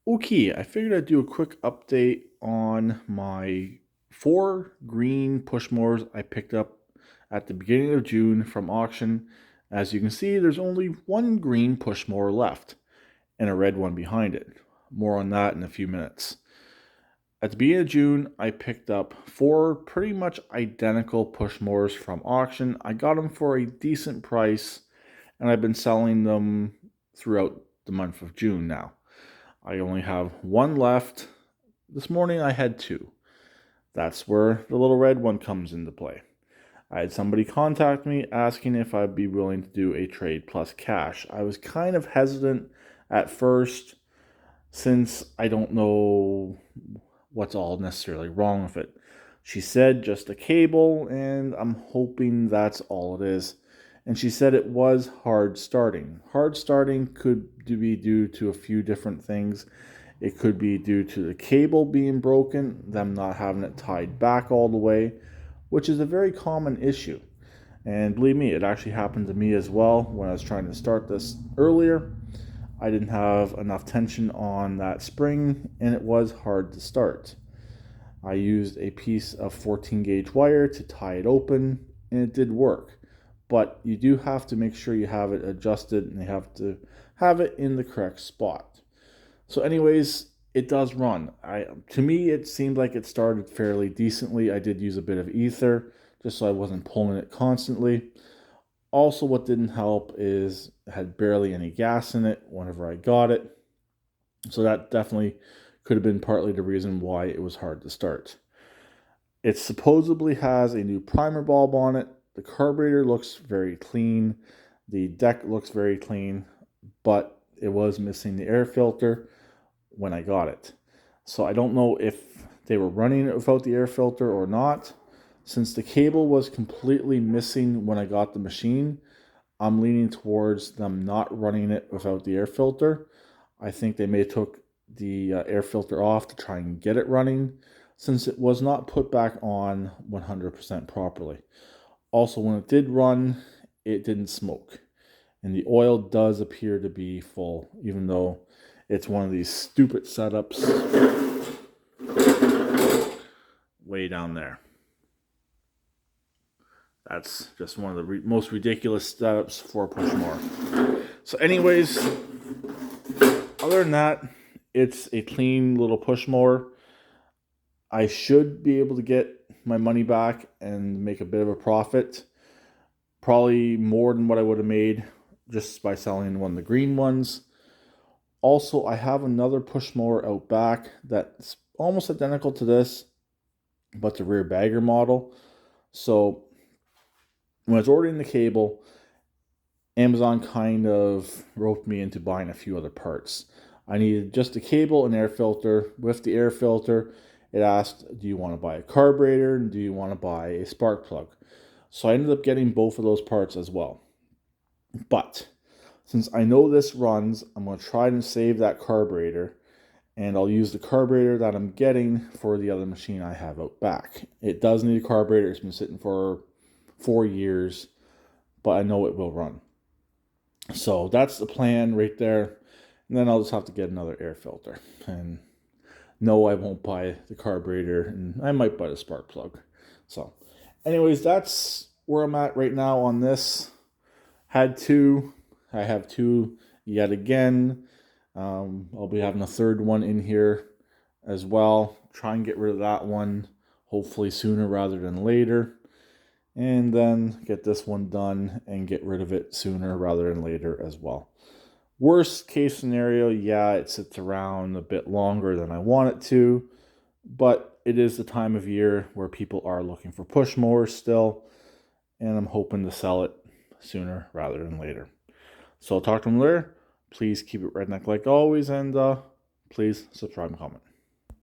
Okay, I figured I'd do a quick update on my 4 green push mowers I picked up at the beginning of June from auction. As you can see, there's only one green push mower left and a red one behind it. More on that in a few minutes. At the beginning of June, I picked up 4 pretty much identical push mowers from auction. I got them for a decent price, and I've been selling them throughout the month of June now. I only have one left. This morning I had two. That's where the little red one comes into play. I had somebody contact me asking if I'd be willing to do a trade plus cash. I was kind of hesitant at first since I don't know what's all necessarily wrong with it. She said just a cable, and I'm hoping that's all it is. And she said it was hard starting. Hard starting could be due to a few different things. It could be due to the cable being broken, them not having it tied back all the way, which is a very common issue. And believe me, it actually happened to me as well when I was trying to start this earlier. I didn't have enough tension on that spring, and it was hard to start. I used a piece of 14 gauge wire to tie it open, and it did work. But you do have to make sure you have it adjusted, and you have to have it in the correct spot. So anyways, it does run. To me, it seemed like it started fairly decently. I did use a bit of ether just so I wasn't pulling it constantly. Also, what didn't help is it had barely any gas in it whenever I got it. So that definitely could have been partly the reason why it was hard to start. It supposedly has a new primer bulb on it. The carburetor looks very clean. The deck looks very clean, but it was missing the air filter when I got it. So I don't know if they were running it without the air filter or not. Since the cable was completely missing when I got the machine, I'm leaning towards them not running it without the air filter. I think they may have took the air filter off to try and get it running, since it was not put back on 100% properly. Also, when it did run, it didn't smoke. And the oil does appear to be full, even though it's one of these stupid setups way down there. That's just one of the most ridiculous setups for a push mower. So anyways, other than that, it's a clean little push mower. I should be able to get my money back and make a bit of a profit. Probably more than what I would have made just by selling one of the green ones. Also, I have another push mower out back that's almost identical to this, but the rear bagger model. So when I was ordering the cable, Amazon kind of roped me into buying a few other parts. I needed just a cable and air filter. With the air filter, it asked, do you want to buy a carburetor and do you want to buy a spark plug? So I ended up getting both of those parts as well. But since I know this runs, I'm going to try and save that carburetor, and I'll use the carburetor that I'm getting for the other machine I have out back. It does need a carburetor. It's been sitting for 4 years, but I know it will run. So that's the plan right there. And then I'll just have to get another air filter. And no, I won't buy the carburetor, and I might buy the spark plug. So anyways, that's where I'm at right now on this. I have two yet again. I'll be having a third one in here as well. Try and get rid of that one, hopefully sooner rather than later. And then get this one done and get rid of it sooner rather than later as well. Worst case scenario, yeah, it sits around a bit longer than I want it to, but it is the time of year where people are looking for push mowers still, and I'm hoping to sell it sooner rather than later. So I'll talk to them later. Please keep it redneck like always, and please subscribe and comment.